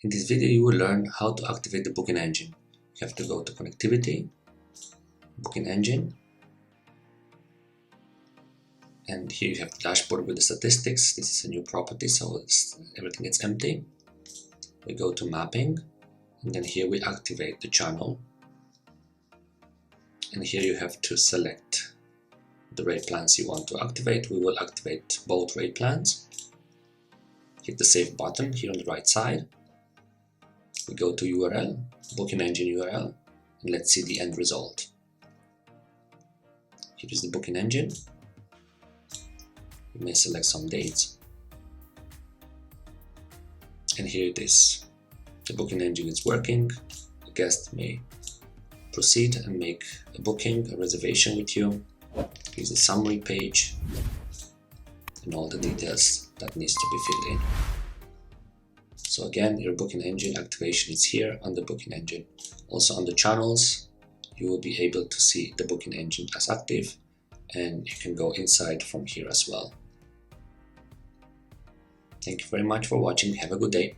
In this video, you will learn how to activate the booking engine. You have to go to Connectivity, Booking Engine, and here you have the dashboard with the statistics. This is a new property, so everything is empty. We go to Mapping, and then here we activate the channel. And here you have to select the rate plans you want to activate. We will activate both rate plans. Hit the Save button here on the right side. We go to URL, Booking Engine URL, and let's see the end result. Here is the Booking Engine. You may select some dates. And here it is. The Booking Engine is working. The guest may proceed and make a booking, a reservation with you. Here's the summary page and all the details that needs to be filled in. So again, your booking engine activation is here on the booking engine. Also on the channels, you will be able to see the booking engine as active, and you can go inside from here as well. Thank you very much for watching. Have a good day.